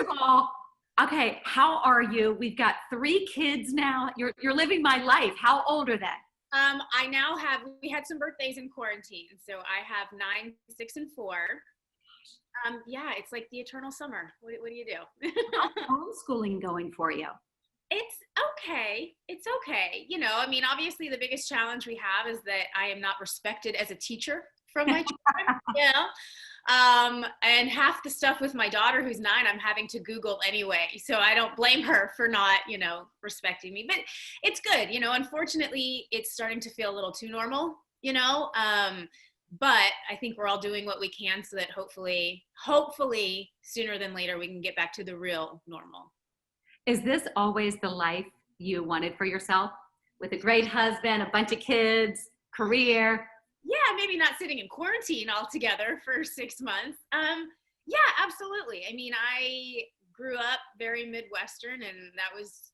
of all, okay, how are you? We've got 3 kids now. You're living my life. How old are they? We had some birthdays in quarantine. So I have 9, 6, and 4. Yeah, it's like the eternal summer. What do you do? How's homeschooling going for you? It's okay. It's okay. I mean, obviously the biggest challenge we have is that I am not respected as a teacher from my children, and half the stuff with my daughter who's 9, I'm having to Google anyway. So I don't blame her for not, respecting me, but it's good. Unfortunately it's starting to feel a little too normal, but I think we're all doing what we can so that hopefully sooner than later, we can get back to the real normal. Is this always the life you wanted for yourself? With a great husband, a bunch of kids, career? Yeah, maybe not sitting in quarantine altogether for 6 months. Yeah, absolutely. I mean, I grew up very Midwestern, and that was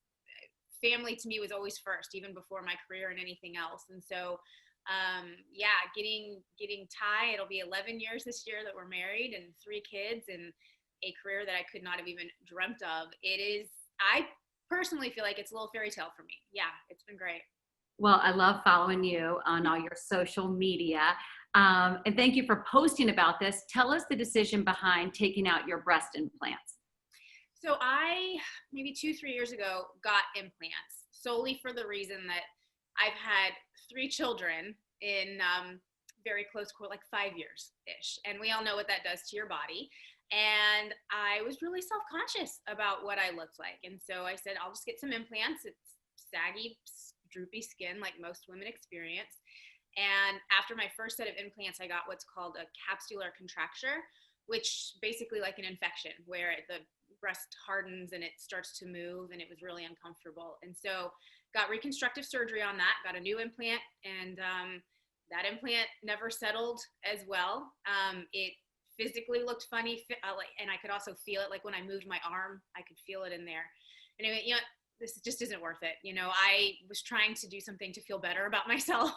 family to me was always first, even before my career and anything else. And so, yeah, getting Ty, it'll be 11 years this year that we're married, and 3 kids, and a career that I could not have even dreamt of. I personally feel like it's a little fairy tale for me. Yeah, it's been great. Well, I love following you on all your social media. And thank you for posting about this. Tell us the decision behind taking out your breast implants. So I, maybe 2, 3 years ago, got implants solely for the reason that I've had 3 children in very close, like 5 years-ish. And we all know what that does to your body. And I was really self-conscious about what I looked like. And so I said, I'll just get some implants. It's saggy, droopy skin like most women experience. And after my first set of implants, I got what's called a capsular contracture, which basically like an infection where the breast hardens and it starts to move, and it was really uncomfortable. And so got reconstructive surgery on that, got a new implant, and that implant never settled as well. It physically looked funny, and I could also feel it. Like when I moved my arm, I could feel it in there. Anyway, this just isn't worth it. I was trying to do something to feel better about myself,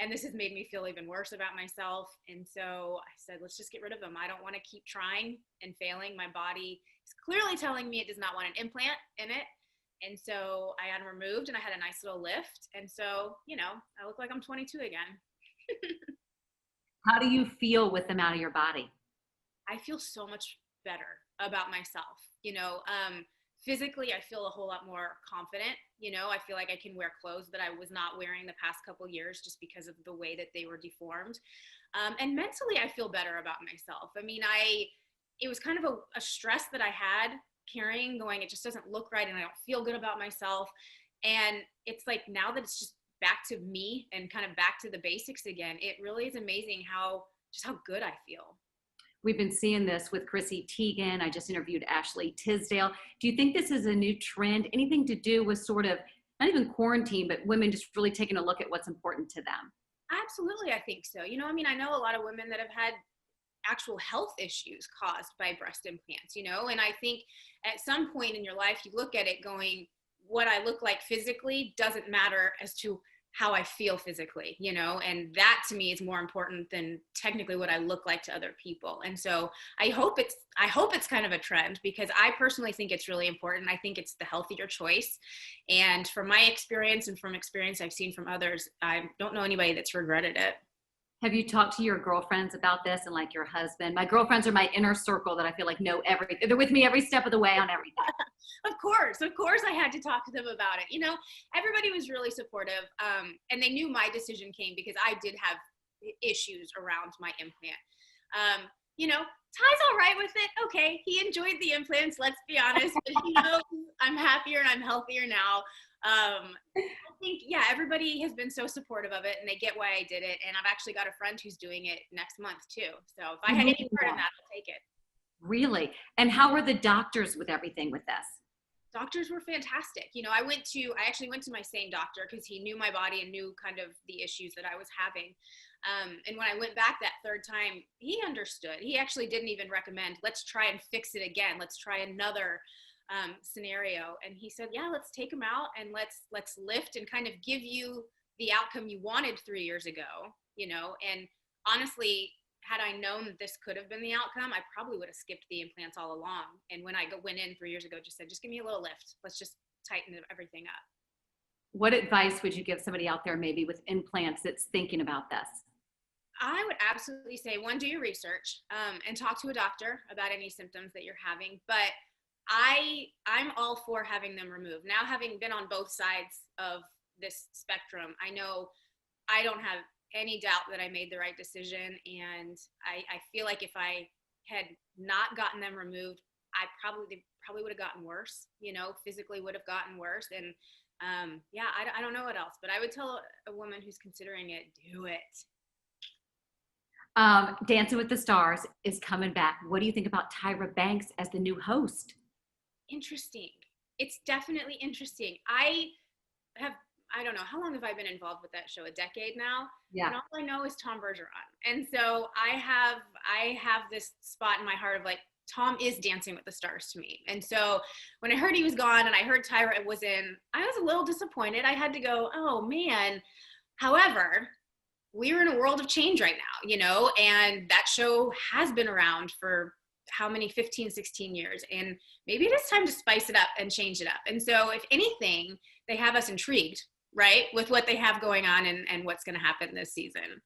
and this has made me feel even worse about myself. And so I said, let's just get rid of them. I don't want to keep trying and failing. My body is clearly telling me it does not want an implant in it. And so I had them removed, and I had a nice little lift. And so, I look like I'm 22 again. How do you feel with them out of your body? I feel so much better about myself. Physically, I feel a whole lot more confident. I feel like I can wear clothes that I was not wearing the past couple years just because of the way that they were deformed. And mentally, I feel better about myself. I mean, it was kind of a stress that I had carrying, going, it just doesn't look right, and I don't feel good about myself. And it's like, now that it's just back to me and kind of back to the basics again, it really is amazing how good I feel. We've been seeing this with Chrissy Teigen. I just interviewed Ashley Tisdale. Do you think this is a new trend? Anything to do with sort of, not even quarantine, but women just really taking a look at what's important to them? Absolutely, I think so. I mean, I know a lot of women that have had actual health issues caused by breast implants, and I think at some point in your life, you look at it going, what I look like physically doesn't matter as to how I feel physically, and that to me is more important than technically what I look like to other people. And so I hope it's kind of a trend, because I personally think it's really important. I think it's the healthier choice. And from my experience and from experience I've seen from others, I don't know anybody that's regretted it. Have you talked to your girlfriends about this, and like your husband? My girlfriends are my inner circle that I feel like know everything. They're with me every step of the way on everything. Of course I had to talk to them about it. Everybody was really supportive. And they knew my decision came because I did have issues around my implant. Ty's all right with it. Okay. He enjoyed the implants, let's be honest, but I'm happier and I'm healthier now. I think, yeah, everybody has been so supportive of it, and they get why I did it. And I've actually got a friend who's doing it next month too. So if I had any part in that, I'll take it. Really? And how were the doctors with everything with this? Doctors were fantastic. I actually went to my same doctor because he knew my body and knew kind of the issues that I was having. And when I went back that 3rd time, he understood. He actually didn't even recommend, let's try and fix it again. Let's try another scenario. And he said, yeah, let's take them out and let's lift and kind of give you the outcome you wanted 3 years ago, and honestly, had I known that this could have been the outcome, I probably would have skipped the implants all along. And when I went in 3 years ago, just said, just give me a little lift. Let's just tighten everything up. What advice would you give somebody out there maybe with implants that's thinking about this? I would absolutely say, one, do your research and talk to a doctor about any symptoms that you're having. But I'm all for having them removed. Now, having been on both sides of this spectrum, I know I don't have any doubt that I made the right decision. And I feel like if I had not gotten them removed, I probably would have gotten worse, physically would have gotten worse. And I don't know what else, but I would tell a woman who's considering it, do it. Dancing with the Stars is coming back. What do you think about Tyra Banks as the new host? Interesting. It's definitely interesting. I don't know, how long have I been involved with that show? A decade now? Yeah. And all I know is Tom Bergeron. And so I have this spot in my heart of like, Tom is Dancing with the Stars to me. And so when I heard he was gone and I heard Tyra was in, I was a little disappointed. I had to go, oh man. However, we're in a world of change right now, and that show has been around for how many, 15, 16 years. And maybe it is time to spice it up and change it up. And so if anything, they have us intrigued, right, with what they have going on and what's going to happen this season.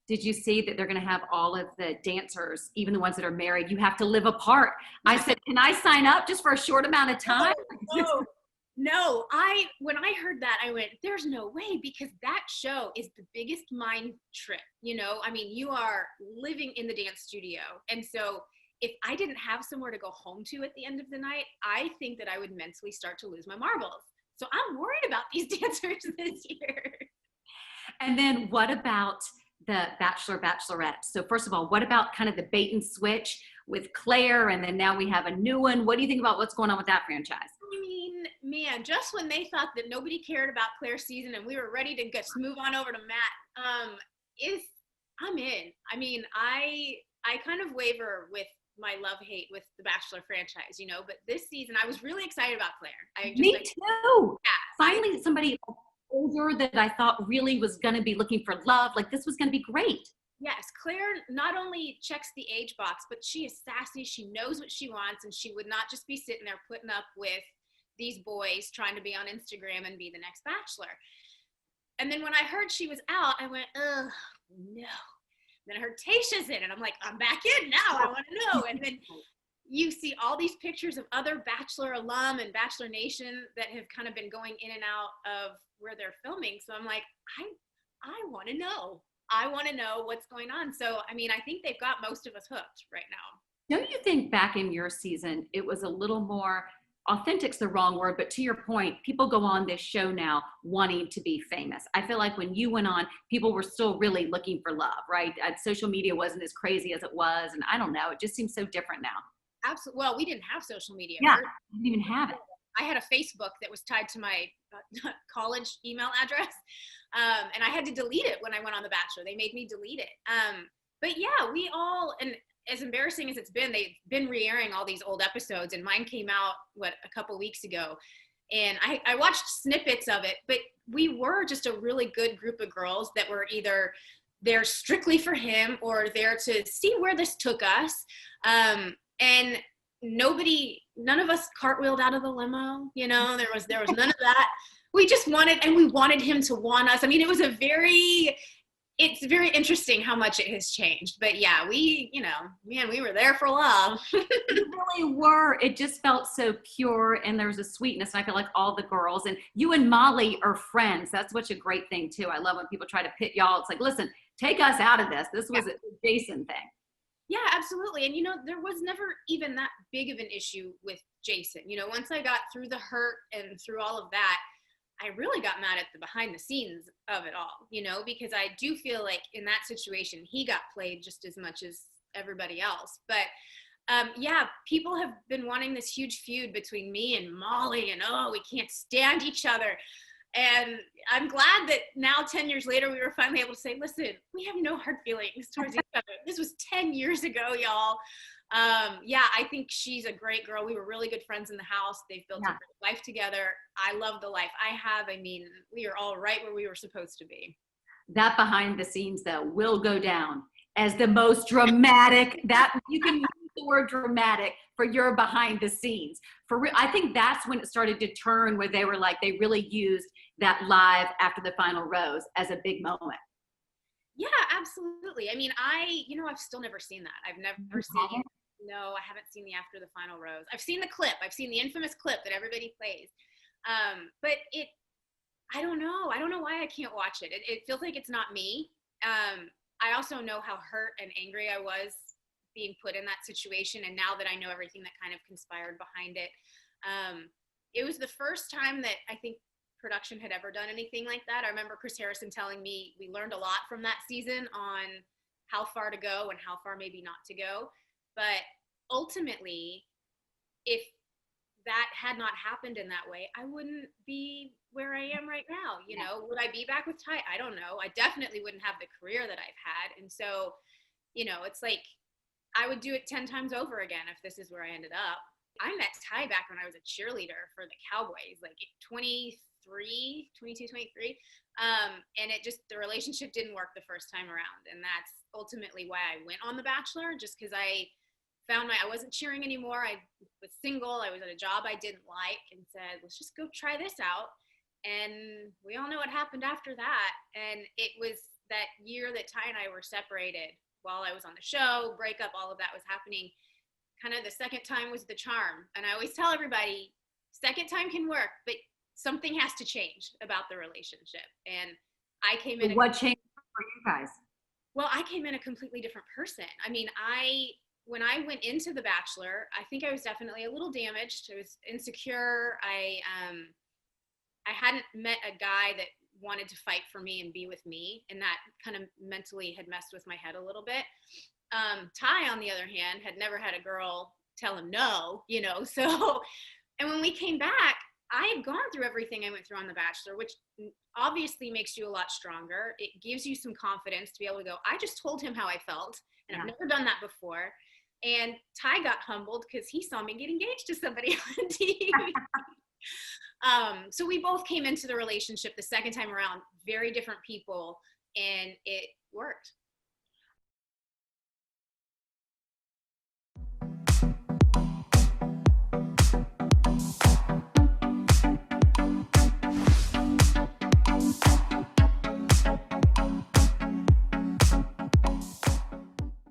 Did you see that they're going to have all of the dancers, even the ones that are married, you have to live apart? I said, can I sign up just for a short amount of time? No, when I heard that, I went, there's no way, because that show is the biggest mind trip, I mean, you are living in the dance studio. And so if I didn't have somewhere to go home to at the end of the night, I think that I would mentally start to lose my marbles. So I'm worried about these dancers this year. And then what about the Bachelor, Bachelorette? So first of all, what about kind of the bait and switch with Claire? And then now we have a new one. What do you think about what's going on with that franchise? I mean, man, just when they thought that nobody cared about Claire's season and we were ready to move on over to Matt, I'm in. I mean, I kind of waver with my love-hate with the Bachelor franchise, but this season I was really excited about Claire. Me too. Yeah, finally somebody older that I thought really was going to be looking for love. Like this was going to be great. Yes, Claire not only checks the age box, but she is sassy. She knows what she wants, and she would not just be sitting there putting up with these boys trying to be on Instagram and be the next Bachelor. And then when I heard she was out, I went, oh, no. Then I heard Tayshia's in, and I'm like, I'm back in now. I want to know. And then you see all these pictures of other Bachelor alum and Bachelor Nation that have kind of been going in and out of where they're filming. So I'm like, I want to know. I want to know what's going on. So, I mean, I think they've got most of us hooked right now. Don't you think back in your season, it was a little more authentic's the wrong word, but to your point, people go on this show now wanting to be famous. I feel like when you went on, people were still really looking for love, right? Social media wasn't as crazy as it was. And I don't know, it just seems so different now. Absolutely. Well, we didn't have social media. Yeah, we didn't even have it. I had a Facebook that was tied to my college email address. And I had to delete it when I went on The Bachelor. They made me delete it. But yeah, we all, and as embarrassing as it's been, they've been re-airing all these old episodes, and mine came out, a couple weeks ago. And I watched snippets of it, but we were just a really good group of girls that were either there strictly for him or there to see where this took us. And none of us cartwheeled out of the limo, there was none of that. We just wanted him to want us. I mean, it's very interesting how much it has changed. But yeah, we were there for love. We really were. It just felt so pure, and there's a sweetness. And I feel like all the girls, and you and Molly are friends. That's such a great thing too. I love when people try to pit y'all. It's like, listen, take us out of this. This was a Jason thing. Yeah, absolutely. And, there was never even that big of an issue with Jason. Once I got through the hurt and through all of that, I really got mad at the behind the scenes of it all, because I do feel like in that situation, he got played just as much as everybody else. But yeah, people have been wanting this huge feud between me and Molly, and we can't stand each other. And I'm glad that now 10 years later, we were finally able to say, listen, we have no hard feelings towards each other. This was 10 years ago, y'all. Yeah, I think she's a great girl. We were really good friends in the house. They've built a great life together. I love the life I have. I mean, we are all right where we were supposed to be. That behind the scenes, though, will go down as the most dramatic, that you can use the word dramatic for your behind the scenes. I think that's when it started to turn, where they were like, they really used that live after the final rose as a big moment. Yeah, absolutely. I mean, I've still never seen that. I've never seen, no, I haven't seen the after the final rose. I've seen the clip. I've seen the infamous clip that everybody plays. But I don't know. I don't know why I can't watch it. It feels like it's not me. I also know how hurt and angry I was being put in that situation. And now that I know everything that kind of conspired behind it, it was the first time that I think production had ever done anything like that. I remember Chris Harrison telling me we learned a lot from that season on how far to go and how far maybe not to go. But ultimately, if that had not happened in that way, I wouldn't be where I am right now. You know, would I be back with Ty? I don't know. I definitely wouldn't have the career that I've had. And so, it's like I would do it 10 times over again if this is where I ended up. I met Ty back when I was a cheerleader for the Cowboys, like 22, 23. And the relationship didn't work the first time around. And that's ultimately why I went on The Bachelor, just because I found I wasn't cheering anymore. I was single. I was at a job I didn't like, and said, let's just go try this out. And we all know what happened after that. And it was that year that Ty and I were separated while I was on the show, breakup, all of that was happening. Kind of the second time was the charm. And I always tell everybody, second time can work, but something has to change about the relationship. And I came in. What changed for you guys? Well, I came in a completely different person. I mean, when I went into The Bachelor, I think I was definitely a little damaged. I was insecure. I hadn't met a guy that wanted to fight for me and be with me, and that kind of mentally had messed with my head a little bit. Ty, on the other hand, had never had a girl tell him no, so, and when we came back, I had gone through everything I went through on The Bachelor, which obviously makes you a lot stronger. It gives you some confidence to be able to go, I just told him how I felt, and I've never done that before. And Ty got humbled because he saw me get engaged to somebody on TV. So we both came into the relationship the second time around, very different people, and it worked.